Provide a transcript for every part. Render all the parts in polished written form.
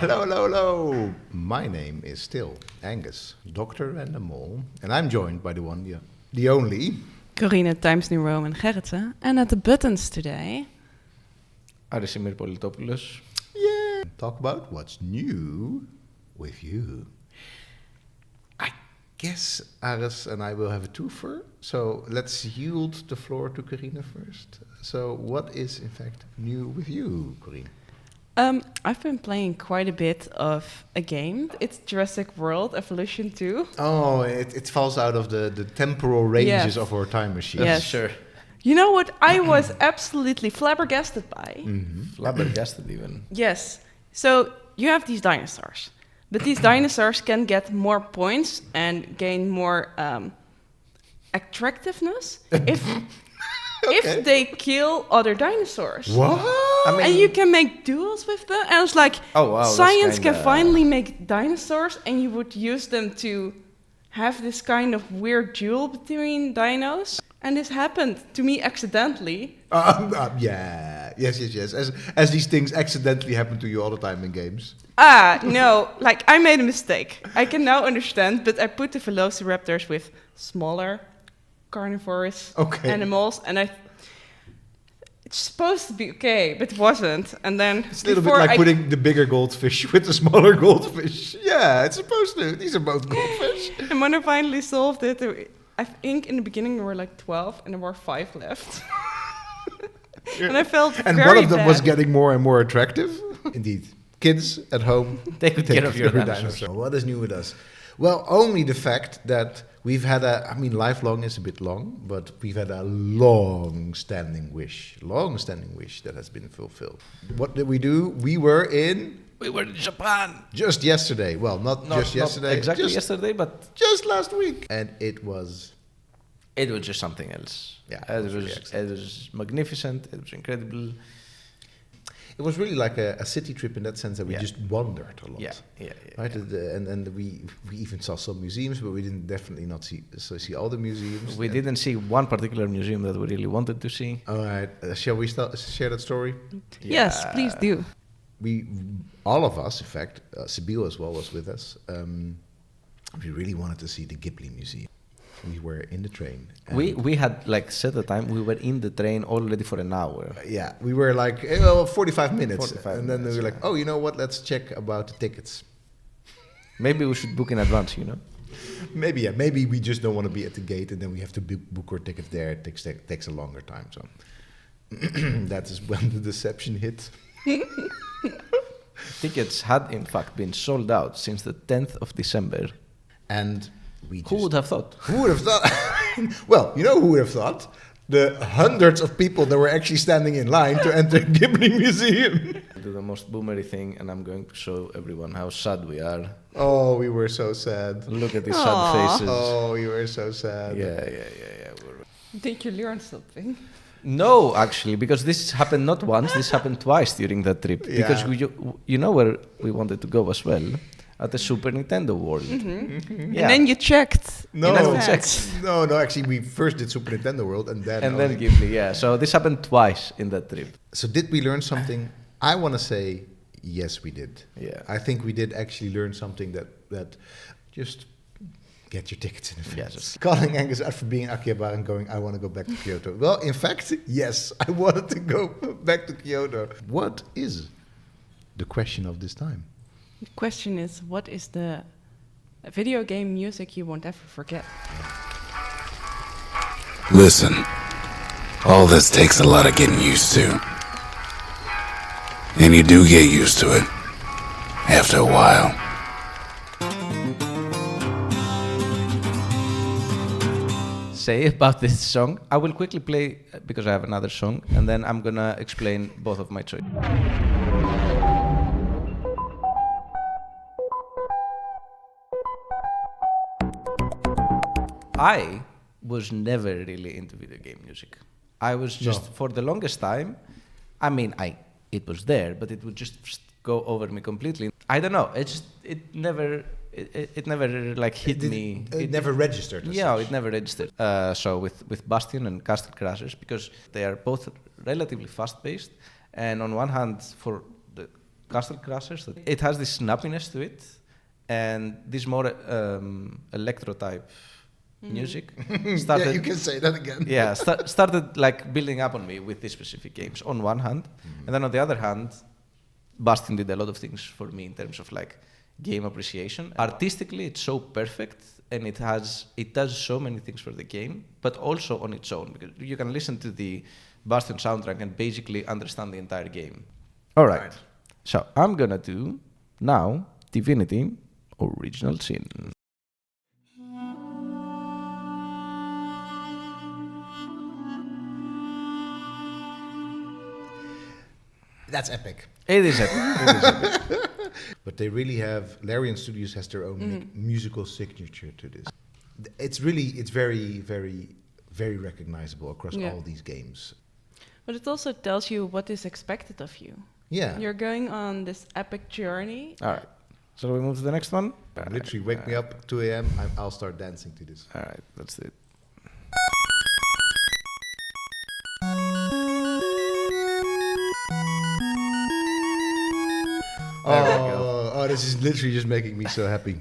Hello, hello, hello. My name is still Angus, Doctor and the Mole, and I'm joined by the one, the only... Corine, Times New Roman Gerritsen. And at the buttons today... Arisimir Politopoulos. Yeah. Talk about what's new with you. I guess Aris and I will have a twofer, so let's yield the floor to Corine first. So what is, in fact, new with you, Corine? I've been playing quite a bit of a game. It's Jurassic World Evolution 2. Oh, it falls out of the temporal ranges of our time machine. Yes, sure. You know what I was absolutely flabbergasted by? Mm-hmm. Flabbergasted even. Yes. So you have these dinosaurs. But these dinosaurs can get more points and gain more attractiveness if they kill other dinosaurs. What? I mean, And you can make duels with them. And it's like, oh, wow, science that's can finally make dinosaurs, and you would use them to have this kind of weird duel between dinos. And this happened to me accidentally. Yeah. Yes. As these things accidentally happen to you all the time in games. No, like I made a mistake. I can now understand, but I put the velociraptors with smaller carnivorous animals, and it's supposed to be okay, but it wasn't. And then it's a little bit like putting the bigger goldfish with the smaller goldfish. Yeah, it's supposed to. These are both goldfish. And when I finally solved it, I think in the beginning there were like 12, and there were 5 left. And I felt and very one of them bad. was getting more and more attractive. Indeed, kids at home they could take get off your dinosaur. dinosaur. What is new with us? Well, only the fact that we've had lifelong is a bit long, but we've had a long-standing wish that has been fulfilled. What did we do? We were in Japan. Just yesterday. Well, not just yesterday. Not exactly just yesterday, but just last week. And it was just something else. Yeah, it was magnificent. It was incredible. It was really like a city trip in that sense that we just wandered a lot. Yeah. Right, and we even saw some museums, but we didn't definitely not see all the museums. We didn't see one particular museum that we really wanted to see. All right, shall we share that story? Yes, please do. We, all of us, in fact, Sibyl as well was with us. We really wanted to see the Ghibli Museum. We were in the train. We had set the time. We were in the train already for an hour. Yeah, we were 45 minutes. 45 and then minutes, we were like, oh, you know what? Let's check about the tickets. Maybe we should book in advance, Maybe we just don't want to be at the gate and then we have to book our tickets there. It takes a longer time. So that is when the deception hit. Tickets had, in fact, been sold out since the 10th of December. And who would have thought? Who would have thought? Well, you know who would have thought? The hundreds of people that were actually standing in line to enter Ghibli Museum. I'll do the most boomery thing, and I'm going to show everyone how sad we are. Oh, we were so sad. Look at these sad faces. Oh, we were so sad. Yeah. Did you learn something? No, actually, because this happened not once, this happened twice during that trip. Yeah. Because you know where we wanted to go as well? At the Super Nintendo World. Mm-hmm. Yeah. And then you checked. No, actually, we first did Super Nintendo World and then Ghibli, yeah. So this happened twice in that trip. So did we learn something? I want to say, yes, we did. Yeah. I think we did actually learn something that just get your tickets in advance. Yes. Calling Angus out for being Akihabara and going, I want to go back to Kyoto. Well, in fact, yes, I wanted to go back to Kyoto. What is the question of this time? The question is, what is the video game music you won't ever forget? Listen, all this takes a lot of getting used to. And you do get used to it after a while. Say about this song. I will quickly play because I have another song, and then I'm gonna explain both of my choices. I was never really into video game music. I was just, for the longest time, it was there, but it would just go over me completely. I don't know, it never hit me. It never registered. Yeah, it never registered. So with Bastion and Castle Crashers, because they are both relatively fast-paced, and on one hand, for the Castle Crashers. It has this snappiness to it, and this more electro type music started. Yeah, you can say that again. Yeah, started like building up on me with these specific games on one hand, and then on the other hand, Bastion did a lot of things for me in terms of like game appreciation. Artistically, it's so perfect, and it does so many things for the game, but also on its own, because you can listen to the Bastion soundtrack and basically understand the entire game. All right. So I'm gonna do now Divinity Original Sin. That's epic. It is epic. But they really have, Larian Studios has their own musical signature to this. It's very, very, very recognizable across all these games. But it also tells you what is expected of you. Yeah. You're going on this epic journey. All right. Shall we move to the next one? Literally, wake me up 2 a.m., I'll start dancing to this. All right, that's it. Oh, this is literally just making me so happy.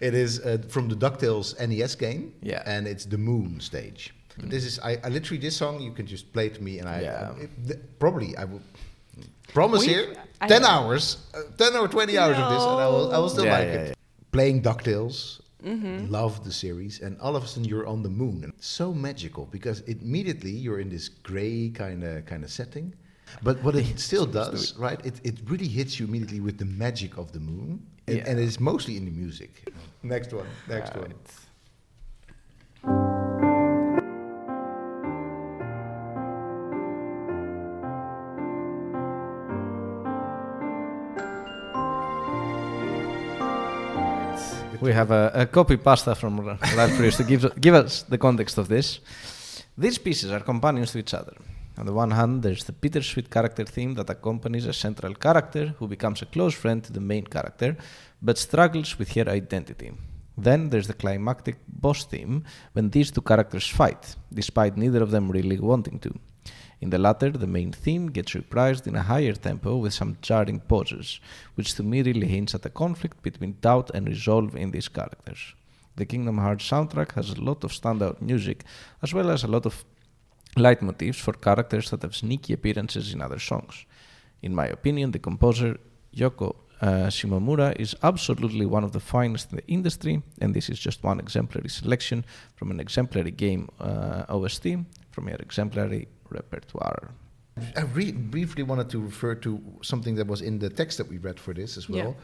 It is from the DuckTales NES game, and it's the Moon stage. But this is, I literally, this song you can just play to me, and I will promise here 10 hours, 10 or 20 hours of this, and I will still like it. Playing DuckTales, love the series, and all of a sudden you're on the moon. And it's so magical because immediately you're in this gray kind of setting. But what it still does, right? It really hits you immediately with the magic of the moon, and it's mostly in the music. Next one. We have a copy pasta from Ralph Rees to give us the context of this. These pieces are companions to each other. On the one hand, there's the bittersweet character theme that accompanies a central character who becomes a close friend to the main character, but struggles with her identity. Then there's the climactic boss theme when these two characters fight, despite neither of them really wanting to. In the latter, the main theme gets reprised in a higher tempo with some jarring pauses, which to me really hints at a conflict between doubt and resolve in these characters. The Kingdom Hearts soundtrack has a lot of standout music, as well as a lot of leitmotifs for characters that have sneaky appearances in other songs. In my opinion, the composer Yoko Shimomura is absolutely one of the finest in the industry, and this is just one exemplary selection from an exemplary game OST from her exemplary repertoire. I briefly wanted to refer to something that was in the text that we read for this as well.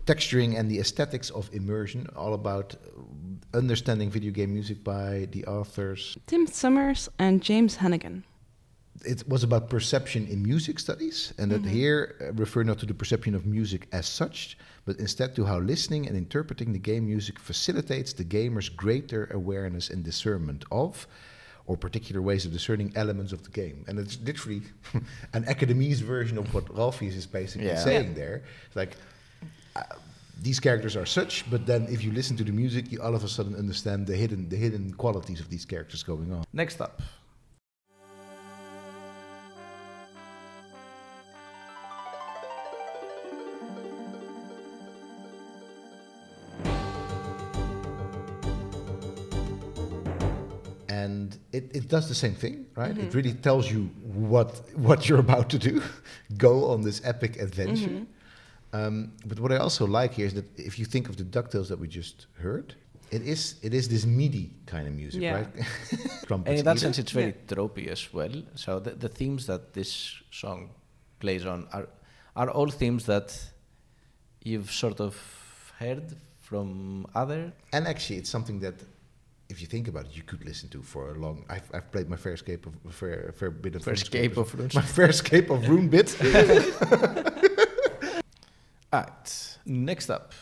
Texturing and the aesthetics of immersion, all about understanding video game music by the authors Tim Summers and James Hannigan. It was about perception in music studies, and that here refer not to the perception of music as such, but instead to how listening and interpreting the game music facilitates the gamer's greater awareness and discernment of, or particular ways of discerning elements of the game. And it's literally an academy's version of what Ralphie is basically saying there. It's like, these characters are such, but then if you listen to the music, you all of a sudden understand the hidden qualities of these characters going on. Next up. And it does the same thing, right? It really tells you what you're about to do. Go on this epic adventure. But what I also like here is that if you think of the DuckTales that we just heard, it is this MIDI kind of music, right? And in that sense, it's very tropey as well. So the themes that this song plays on are all themes that you've sort of heard from other. And actually, it's something that, if you think about it, you could listen to for a long. I've played my fair bit of RuneScape. My fair escape of Rune bit. Alright, next up.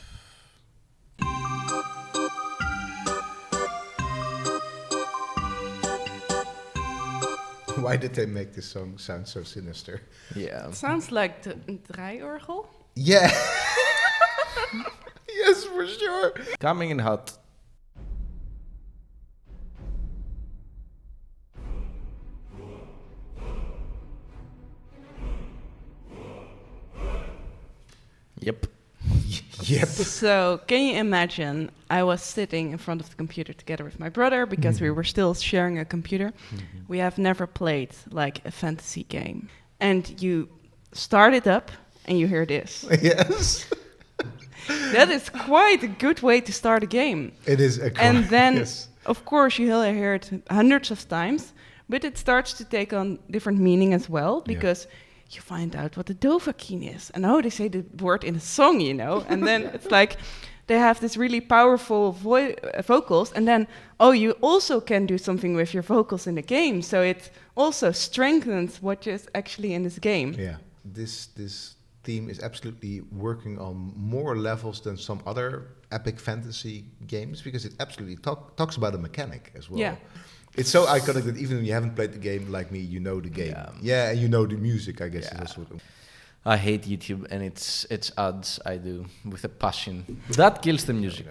Why did they make this song sound so sinister? Yeah. It sounds like the draaiorgel. Yeah. Yes, for sure. Coming in hot. Yep. Yep. So, can you imagine? I was sitting in front of the computer together with my brother because we were still sharing a computer. We have never played like a fantasy game. And you start it up and you hear this. Yes. That is quite a good way to start a game. It is. And then, yes. of course, you hear it hundreds of times, but it starts to take on different meaning as well because you find out what the Dovahkiin is. And they say the word in a song, and then it's like they have this really powerful vocals, and then, you also can do something with your vocals in the game. So it also strengthens what is actually in this game. Yeah, this theme is absolutely working on more levels than some other epic fantasy games because it absolutely talks about a mechanic as well. Yeah. It's so iconic that even when you haven't played the game like me, you know the game. Yeah, and you know the music, I guess. Is also I hate YouTube and its ads. I do with a passion. That kills the music.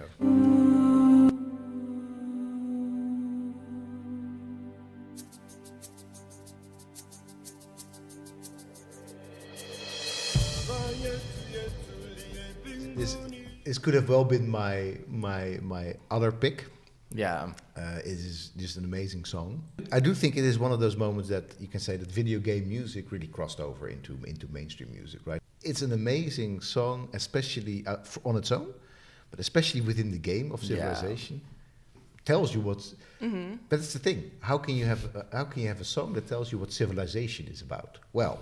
This could have well been my other pick. Yeah. It is just an amazing song. I do think it is one of those moments that you can say that video game music really crossed over into mainstream music, right? It's an amazing song, especially on its own, but especially within the game of Civilization. Tells you what's... But it's the thing. How can you have a song that tells you what Civilization is about? Well,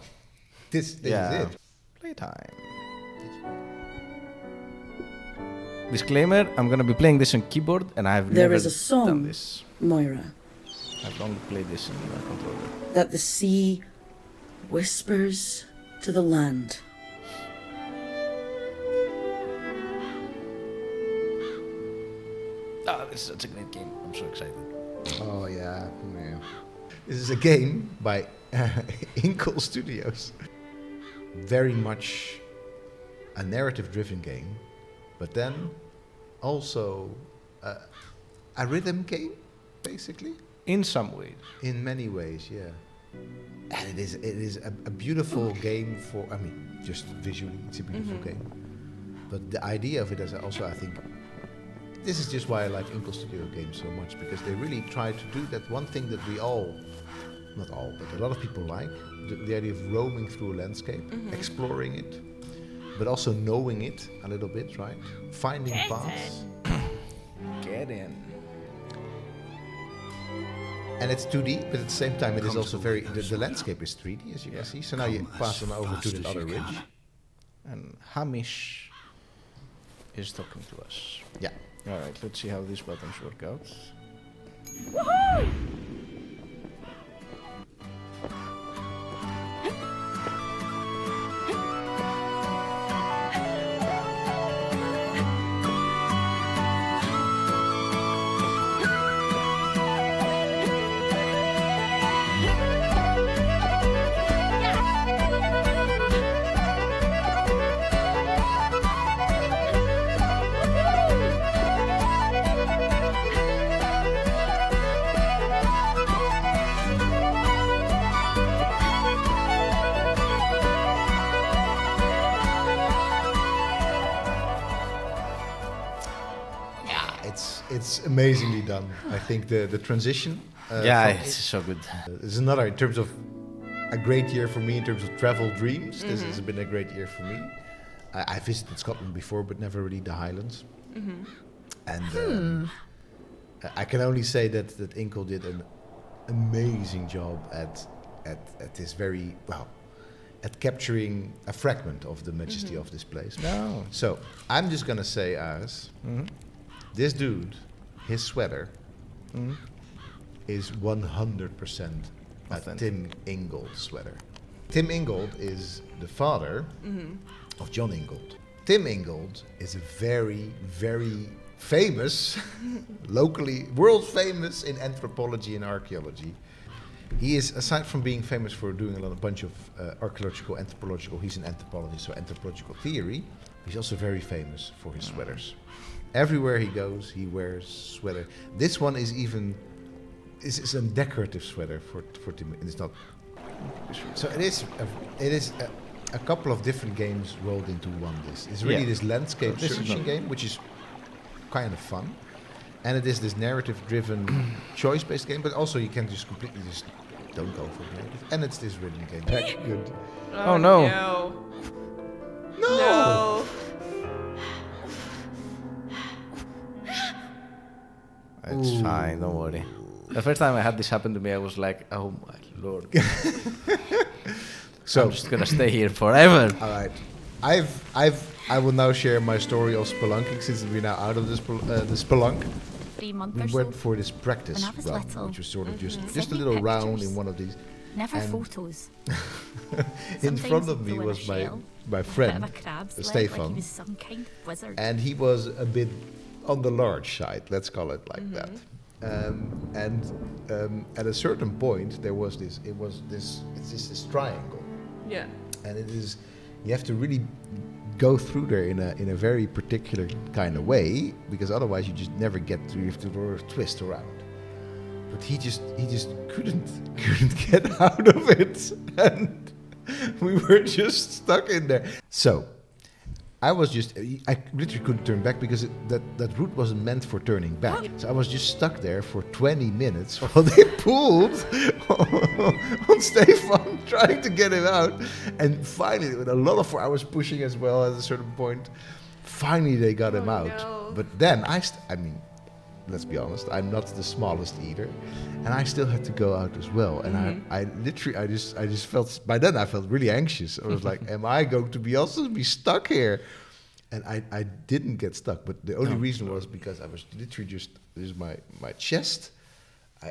this is it. Playtime. Disclaimer, I'm going to be playing this on keyboard and I've There never is a song, done this. Moira, I've only played this in my controller. that the sea whispers to the land. This is such a great game. I'm so excited. Oh, yeah. This is a game by Inkle Studios. Very much a narrative-driven game, but then also a rhythm game, basically. In some ways. In many ways, yeah. And it is a beautiful game just visually, it's a beautiful game. But the idea of it is also, I think, this is just why I like Inkle Studio games so much, because they really try to do that one thing that we all, not all, but a lot of people like, the idea of roaming through a landscape, exploring it, but also knowing it a little bit, right? Finding paths. Get in. And it's 2D, but at the same time it is also very, the landscape is 3D, as you can see. So now you pass on over to the other ridge. And Hamish is talking to us. Yeah. Alright, let's see how these buttons work out. It's amazingly done. I think the transition. It's so good. This is another, in terms of a great year for me, in terms of travel dreams. This has been a great year for me. I visited Scotland before, but never really the Highlands. And I can only say that Inkle did an amazing job at this very, at capturing a fragment of the majesty of this place. No. So I'm just gonna say, this dude, his sweater is 100% a Tim Ingold sweater. Tim Ingold is the father of John Ingold. Tim Ingold is a very, very famous, locally, world famous in anthropology and archaeology. He is, aside from being famous for doing a bunch of archaeological, anthropological, he's an anthropologist, so anthropological theory, he's also very famous for his sweaters. Everywhere he goes, he wears sweater. This one is a decorative sweater for Tim. It's not. So it is a couple of different games rolled into one. It's really this landscape searching game, which is kind of fun, and it is this narrative-driven, choice-based game. But also you can just completely just don't go for narrative, and it's this rhythm game. Heck, good. Oh no! No! It's fine, don't worry. The first time I had this happen to me, I was like, oh my lord. So I'm just gonna stay here forever. All right. I will now share my story of spelunking since we're now out of the spelunk. 3 months We or went so. for this practice When I was run, little, which was sort of just a Sydney little round pictures. in one of these. Never and photos. In Sometimes front of he'd me go in a was my shell, my a bit friend, of a crab's leg, Stefan. like he was some kind of wizard. And he was a bit on the large side, let's call it like that. At a certain point, there was this triangle, Yeah. and you have to really go through there in a very particular kind of way, because otherwise you just never get through. You have to sort of twist around. But he just couldn't get out of it, and we were just stuck in there. So I literally couldn't turn back because that route wasn't meant for turning back. So I was just stuck there for 20 minutes while they pulled on Stefan, trying to get him out. And finally, with a lot of I was pushing as well at a certain point, finally they got him out. No. But then I mean, let's be honest, I'm not the smallest eater, and I still had to go out as well. And I just felt, by then I felt really anxious. I was like, am I going to be stuck here? And I didn't get stuck, but the only reason was because I was literally this is my chest.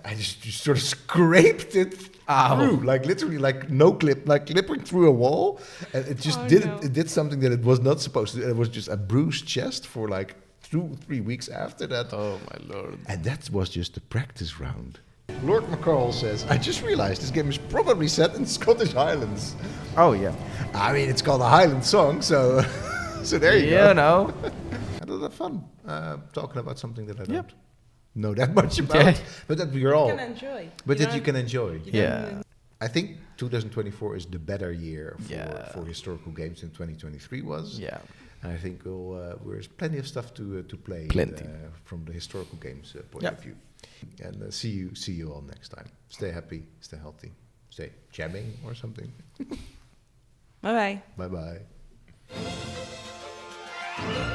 I just sort of scraped it through, like literally like no clip, like clipping through a wall. And it just it did something that it was not supposed to. It was just a bruised chest for like 2-3 weeks after that. Oh my lord. And that was just the practice round. Lord McCarl says, I just realized this game is probably set in Scottish Highlands. Oh yeah. I mean, it's called A Highland Song, so so there you go. You know. I had a lot of fun talking about something that I don't know that much about, but that we're all, You can enjoy. but that you can enjoy. Yeah. I think 2024 is the better year Yeah. for historical games than 2023 was. Yeah. And I think there's plenty of stuff to play from the historical games point of view. And see you all next time. Stay happy, stay healthy, stay jamming or something. Bye bye. Bye bye.